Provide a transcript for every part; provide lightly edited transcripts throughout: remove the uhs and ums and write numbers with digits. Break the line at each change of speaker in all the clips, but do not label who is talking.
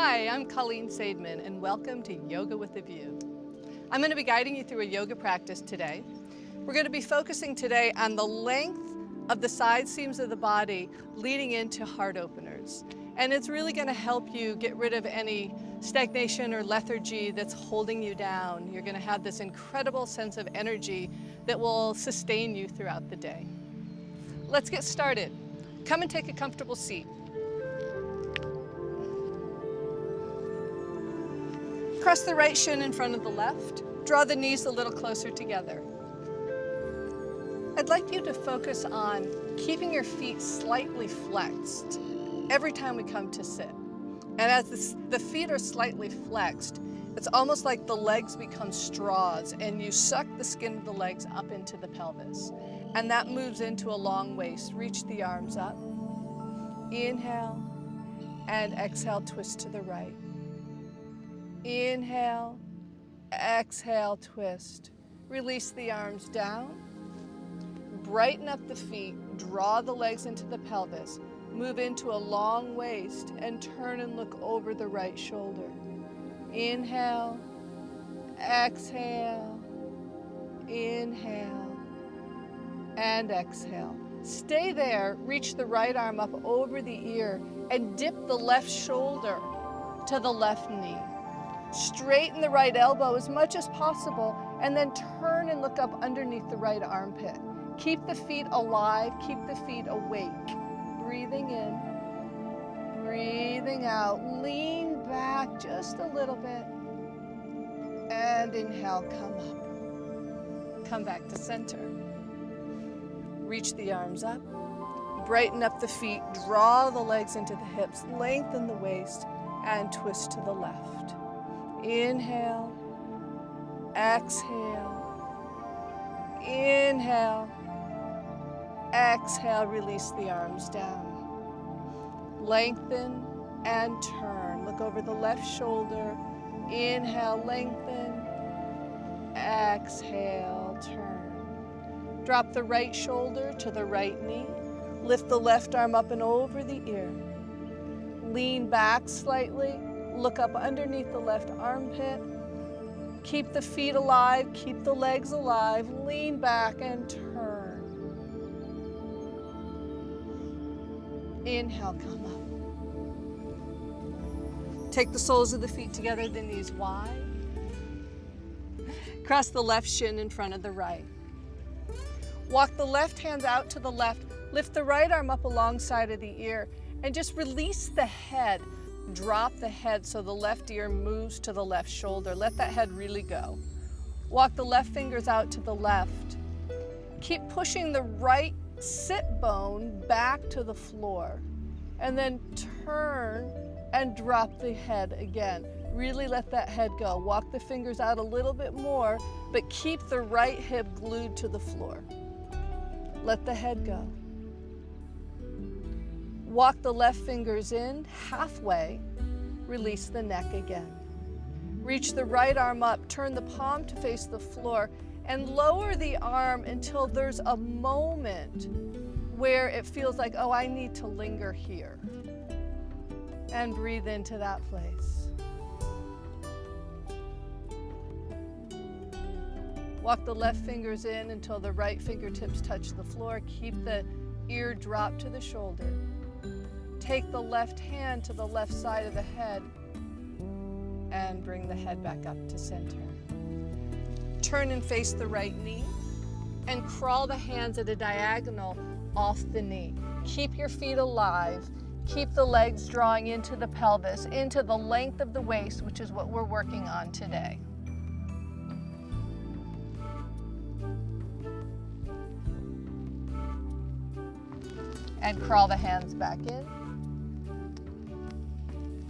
Hi, I'm Colleen Saidman, and welcome to Yoga with a View. I'm going to be guiding you through a yoga practice today. We're going to be focusing today on the length of the side seams of the body leading into heart openers. And it's really going to help you get rid of any stagnation or lethargy that's holding you down. You're going to have this incredible sense of energy that will sustain you throughout the day. Let's get started. Come and take a comfortable seat. Press the right shin in front of the left. Draw the knees a little closer together. I'd like you to focus on keeping your feet slightly flexed every time we come to sit. And as the feet are slightly flexed, it's almost like the legs become straws and you suck the skin of the legs up into the pelvis. And that moves into a long waist. Reach the arms up. Inhale and exhale, twist to the right. Inhale, exhale, twist. Release the arms down. Brighten up the feet. Draw the legs into the pelvis. Move into a long waist and turn and look over the right shoulder. Inhale, exhale, inhale, and exhale. Stay there. Reach the right arm up over the ear and dip the left shoulder to the left knee. Straighten the right elbow as much as possible and then turn and look up underneath the right armpit. Keep the feet alive, keep the feet awake. Breathing in, breathing out. Lean back just a little bit. And inhale, come up. Come back to center. Reach the arms up. Brighten up the feet. Draw the legs into the hips. Lengthen the waist and twist to the left. Inhale, exhale, inhale, exhale, release the arms down. Lengthen and turn. Look over the left shoulder. Inhale, lengthen, exhale, turn. Drop the right shoulder to the right knee. Lift the left arm up and over the ear. Lean back slightly. Look up underneath the left armpit. Keep the feet alive, keep the legs alive. Lean back and turn. Inhale, come up. Take the soles of the feet together, the knees wide. Cross the left shin in front of the right. Walk the left hand out to the left. Lift the right arm up alongside of the ear and just release the head. Drop the head so the left ear moves to the left shoulder. Let that head really go. Walk the left fingers out to the left. Keep pushing the right sit bone back to the floor. And then turn and drop the head again. Really let that head go. Walk the fingers out a little bit more, but keep the right hip glued to the floor. Let the head go. Walk the left fingers in halfway, release the neck again. Reach the right arm up, turn the palm to face the floor, and lower the arm until there's a moment where it feels like, oh, I need to linger here. And breathe into that place. Walk the left fingers in until the right fingertips touch the floor. Keep the ear dropped to the shoulder. Take the left hand to the left side of the head and bring the head back up to center. Turn and face the right knee and crawl the hands at a diagonal off the knee. Keep your feet alive. Keep the legs drawing into the pelvis, into the length of the waist, which is what we're working on today. And crawl the hands back in.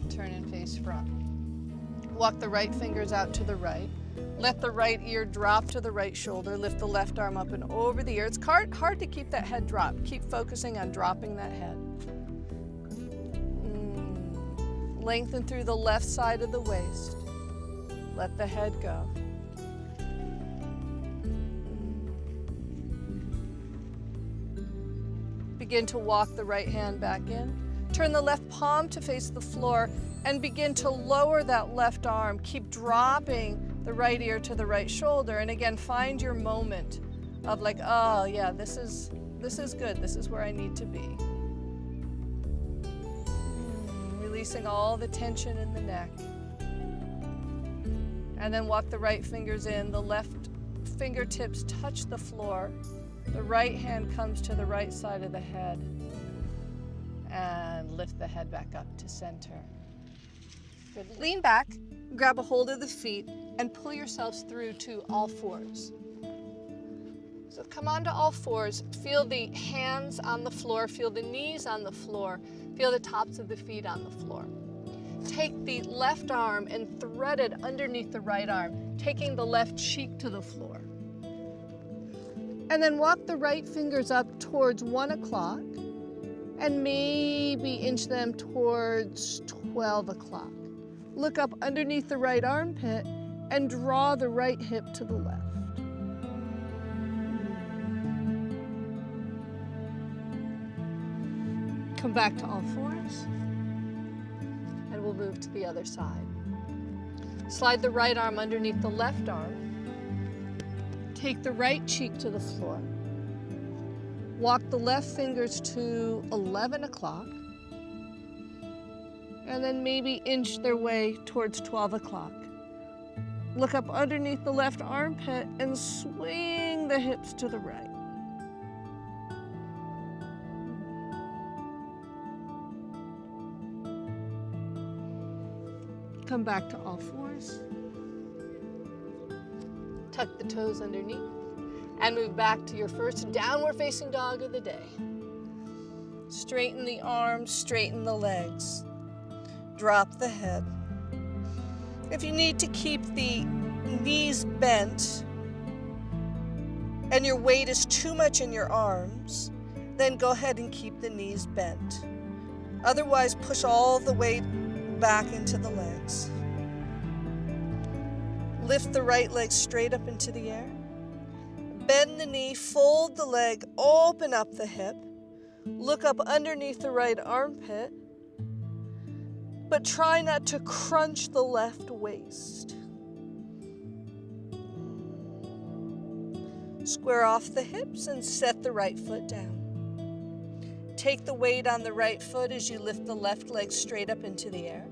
Turn and face front. Walk the right fingers out to the right. Let the right ear drop to the right shoulder. Lift the left arm up and over the ear. It's hard to keep that head dropped. Keep focusing on dropping that head. Lengthen through the left side of the waist. Let the head go. Begin to walk the right hand back in. Turn the left palm to face the floor and begin to lower that left arm. Keep dropping the right ear to the right shoulder. And again, find your moment of like, oh yeah, this is good. This is where I need to be. Releasing all the tension in the neck. And then walk the right fingers in. The left fingertips touch the floor. The right hand comes to the right side of the head. And lift the head back up to center. Good. Lean back, grab a hold of the feet, and pull yourselves through to all fours. So come onto all fours. Feel the hands on the floor. Feel the knees on the floor. Feel the tops of the feet on the floor. Take the left arm and thread it underneath the right arm, taking the left cheek to the floor. And then walk the right fingers up towards 1 o'clock and maybe inch them towards 12 o'clock. Look up underneath the right armpit and draw the right hip to the left. Come back to all fours, and we'll move to the other side. Slide the right arm underneath the left arm. Take the right cheek to the floor. Walk the left fingers to 11 o'clock, and then maybe inch their way towards 12 o'clock. Look up underneath the left armpit and swing the hips to the right. Come back to all fours. Tuck the toes underneath and move back to your first downward facing dog of the day. Straighten the arms, straighten the legs. Drop the head. If you need to keep the knees bent and your weight is too much in your arms, then go ahead and keep the knees bent. Otherwise, push all the weight back into the legs. Lift the right leg straight up into the air. Bend the knee, fold the leg, open up the hip. Look up underneath the right armpit, but try not to crunch the left waist. Square off the hips and set the right foot down. Take the weight on the right foot as you lift the left leg straight up into the air.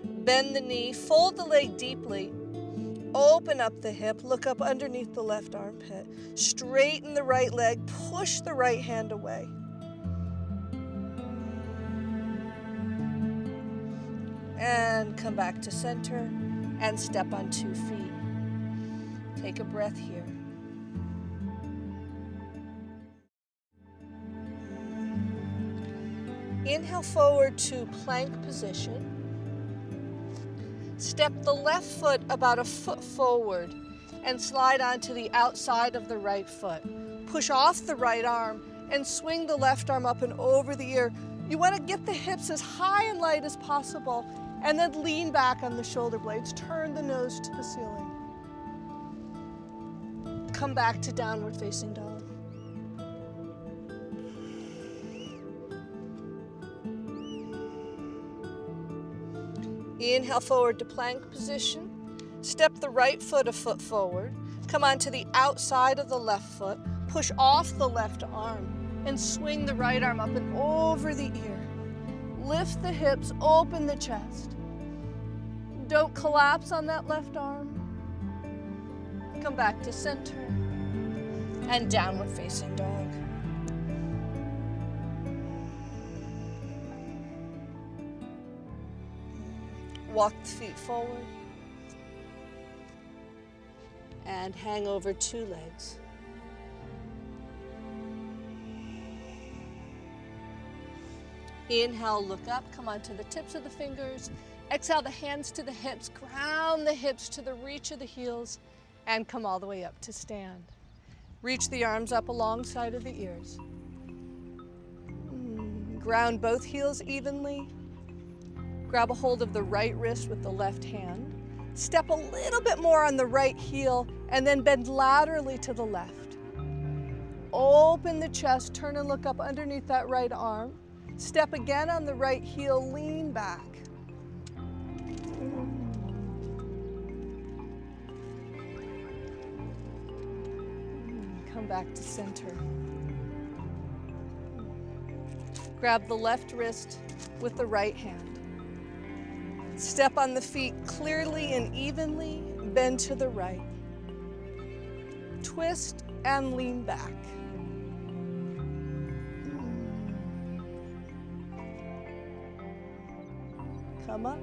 Bend the knee, fold the leg deeply, open up the hip, look up underneath the left armpit. Straighten the right leg, push the right hand away. And come back to center and step on 2 feet. Take a breath here. Inhale forward to plank position. Step the left foot about a foot forward and slide onto the outside of the right foot. Push off the right arm and swing the left arm up and over the ear. You want to get the hips as high and light as possible and then lean back on the shoulder blades. Turn the nose to the ceiling. Come back to downward facing dog. Inhale forward to plank position. Step the right foot a foot forward. Come onto the outside of the left foot. Push off the left arm and swing the right arm up and over the ear. Lift the hips, open the chest. Don't collapse on that left arm. Come back to center and downward facing dog. Walk the feet forward and hang over 2 legs. Inhale, look up, come onto the tips of the fingers. Exhale, the hands to the hips, ground the hips to the reach of the heels, and come all the way up to stand. Reach the arms up alongside of the ears. Ground both heels evenly. Grab a hold of the right wrist with the left hand. Step a little bit more on the right heel and then bend laterally to the left. Open the chest, turn and look up underneath that right arm. Step again on the right heel, lean back. Come back to center. Grab the left wrist with the right hand. Step on the feet clearly and evenly, bend to the right. Twist and lean back. Come up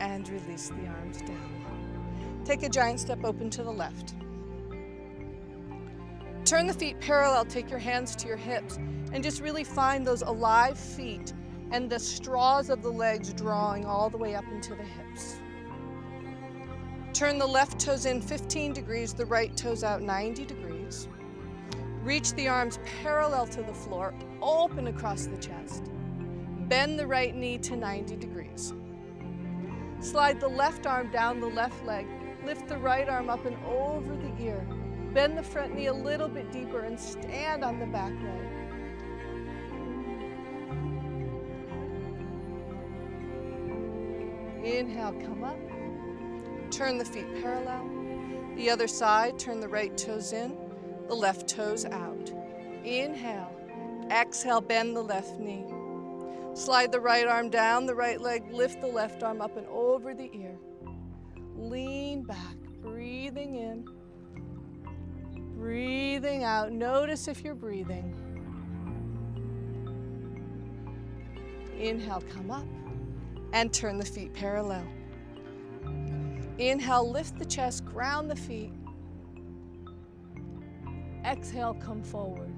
and release the arms down. Take a giant step open to the left. Turn the feet parallel, take your hands to your hips, and just really find those alive feet and the straws of the legs drawing all the way up into the hips. Turn the left toes in 15 degrees, the right toes out 90 degrees. Reach the arms parallel to the floor, open across the chest. Bend the right knee to 90 degrees. Slide the left arm down the left leg, lift the right arm up and over the ear. Bend the front knee a little bit deeper and stand on the back leg. Inhale, come up. Turn the feet parallel. The other side, turn the right toes in, the left toes out. Inhale. Exhale, bend the left knee. Slide the right arm down the right leg, lift the left arm up and over the ear. Lean back, breathing in. Breathing out. Notice if you're breathing. Inhale, come up and turn the feet parallel. Inhale, lift the chest, ground the feet. Exhale, come forward.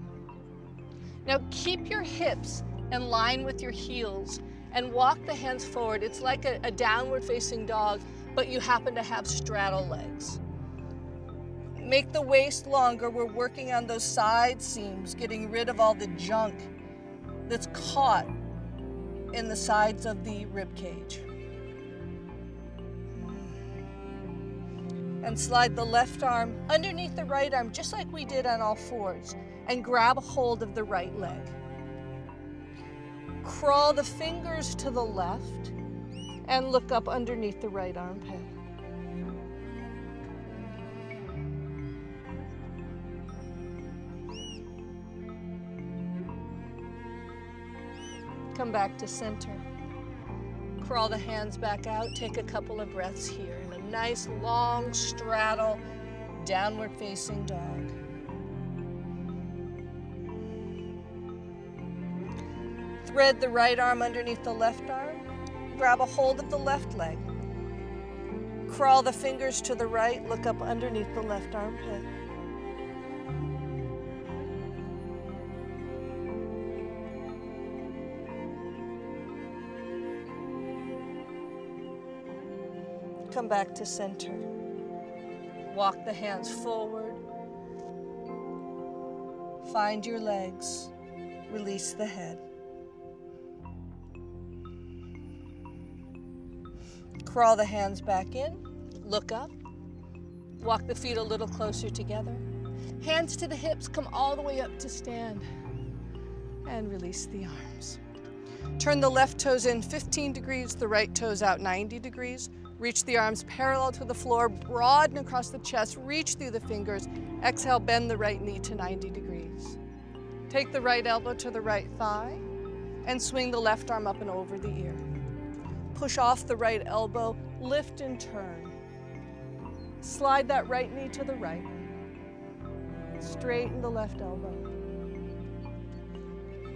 Now keep your hips in line with your heels and walk the hands forward. It's like a downward facing dog, but you happen to have straddle legs. Make the waist longer. We're working on those side seams, getting rid of all the junk that's caught in the sides of the rib cage. And slide the left arm underneath the right arm, just like we did on all fours, and grab a hold of the right leg. Crawl the fingers to the left and look up underneath the right armpit. Come back to center. Crawl the hands back out. Take a couple of breaths here in a nice long straddle, downward facing dog. Thread the right arm underneath the left arm. Grab a hold of the left leg. Crawl the fingers to the right. Look up underneath the left armpit. Come back to center. Walk the hands forward. Find your legs. Release the head. Crawl the hands back in. Look up. Walk the feet a little closer together. Hands to the hips. Come all the way up to stand. And release the arms. Turn the left toes in 15 degrees, the right toes out 90 degrees. Reach the arms parallel to the floor, broaden across the chest, reach through the fingers. Exhale, bend the right knee to 90 degrees. Take the right elbow to the right thigh and swing the left arm up and over the ear. Push off the right elbow, lift and turn. Slide that right knee to the right. Straighten the left elbow.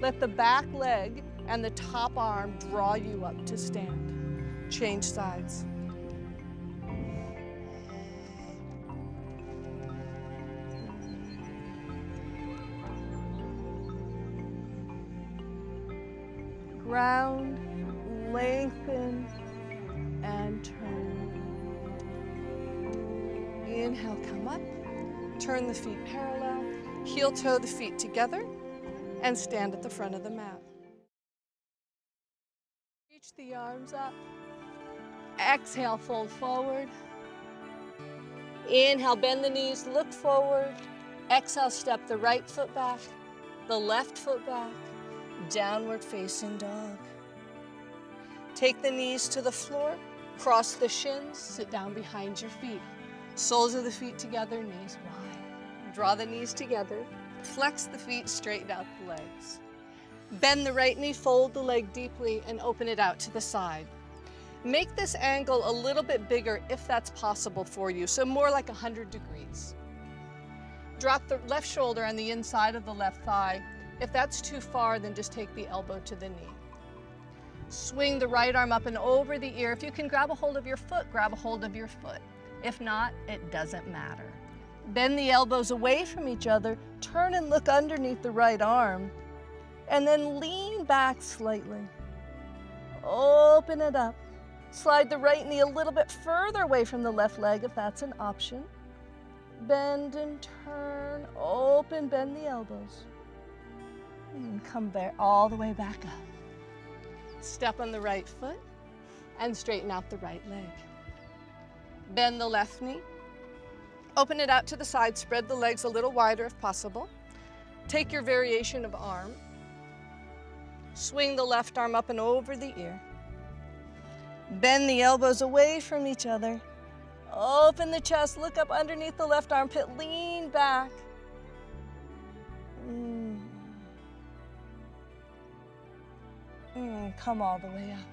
Let the back leg and the top arm draw you up to stand. Change sides. Ground, lengthen, and turn. Inhale, come up. Turn the feet parallel. Heel toe the feet together and stand at the front of the mat. Reach the arms up. Exhale, fold forward. Inhale, bend the knees, look forward. Exhale, step the right foot back, the left foot back. Downward facing dog. Take the knees to the floor, cross the shins, sit down behind your feet. Soles of the feet together, knees wide. Draw the knees together, flex the feet, straighten out the legs. Bend the right knee, fold the leg deeply, and open it out to the side. Make this angle a little bit bigger if that's possible for you, so more like 100 degrees. Drop the left shoulder on the inside of the left thigh. If that's too far, then just take the elbow to the knee. Swing the right arm up and over the ear. If you can grab a hold of your foot, grab a hold of your foot. If not, it doesn't matter. Bend the elbows away from each other, turn and look underneath the right arm, and then lean back slightly. Open it up. Slide the right knee a little bit further away from the left leg if that's an option. Bend and turn, open, bend the elbows. And come back all the way back up. Step on the right foot and straighten out the right leg. Bend the left knee. Open it out to the side, spread the legs a little wider if possible. Take your variation of arm. Swing the left arm up and over the ear. Bend the elbows away from each other. Open the chest, look up underneath the left armpit, lean back. Come all the way up.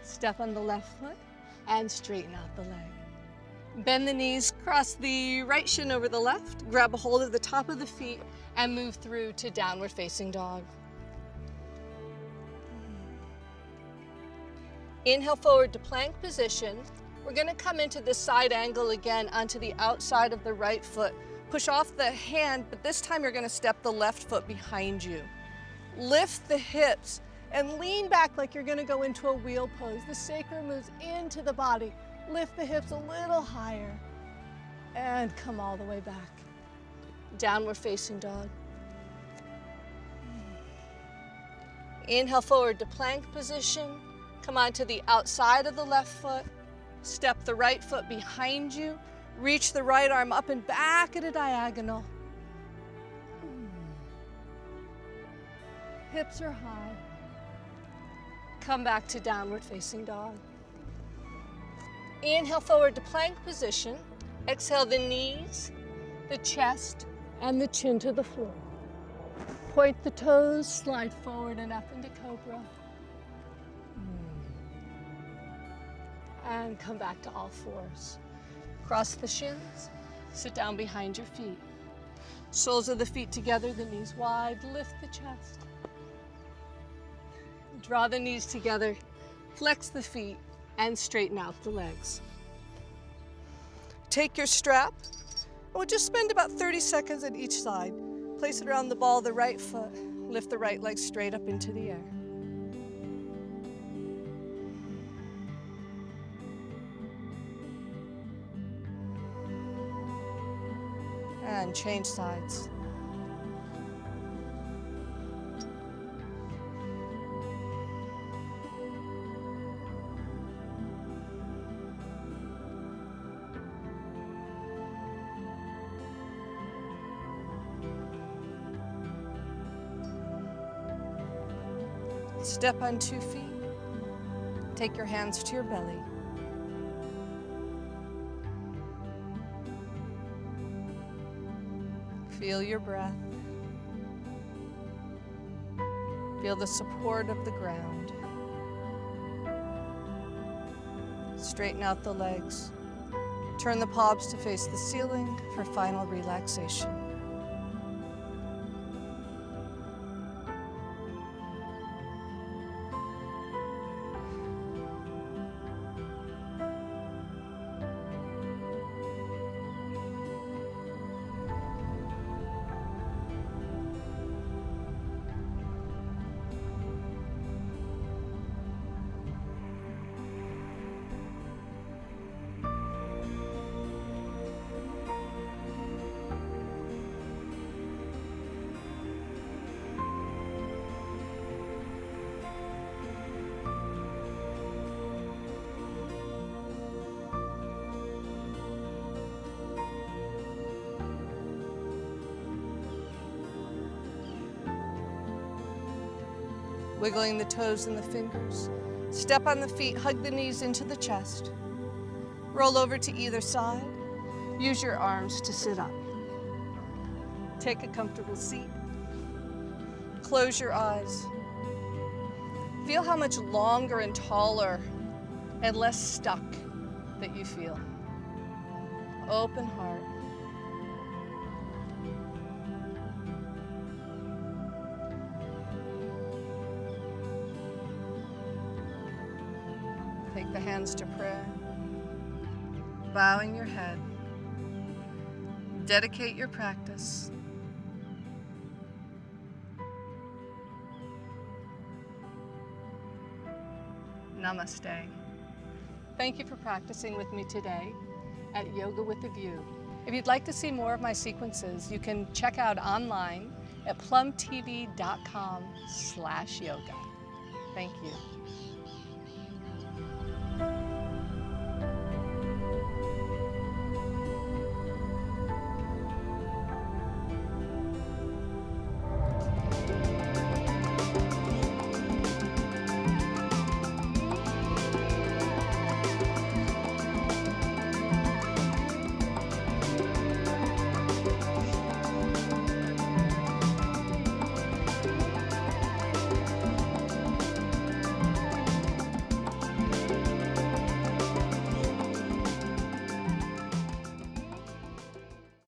Step on the left foot and straighten out the leg. Bend the knees, cross the right shin over the left, grab a hold of the top of the feet, and move through to downward facing dog. Inhale forward to plank position. We're going to come into the side angle again onto the outside of the right foot. Push off the hand, but this time you're going to step the left foot behind you. Lift the hips and lean back like you're going to go into a wheel pose. The sacrum moves into the body. Lift the hips a little higher and come all the way back. Downward facing dog. Inhale forward to plank position. Come onto the outside of the left foot. Step the right foot behind you. Reach the right arm up and back at a diagonal. Hips are high. Come back to downward facing dog. Inhale forward to plank position. Exhale the knees, the chest, and the chin to the floor. Point the toes, slide forward and up into cobra. And come back to all fours. Cross the shins, sit down behind your feet. Soles of the feet together, the knees wide, lift the chest. Draw the knees together, flex the feet, and straighten out the legs. Take your strap. We'll just spend about 30 seconds at each side. Place it around the ball of the right foot. Lift the right leg straight up into the air. And change sides. Step on 2 feet. Take your hands to your belly. Feel your breath. Feel the support of the ground. Straighten out the legs. Turn the palms to face the ceiling for final relaxation. wiggling the toes and the fingers. Step on the feet, hug the knees into the chest. Roll over to either side. Use your arms to sit up. Take a comfortable seat. Close your eyes. Feel how much longer and taller and less stuck that you feel. Open heart. Take the hands to prayer. Bowing your head. Dedicate your practice. Namaste. Thank you for practicing with me today at Yoga with a View. If you'd like to see more of my sequences, you can check out online at plumtv.com/yoga. Thank you.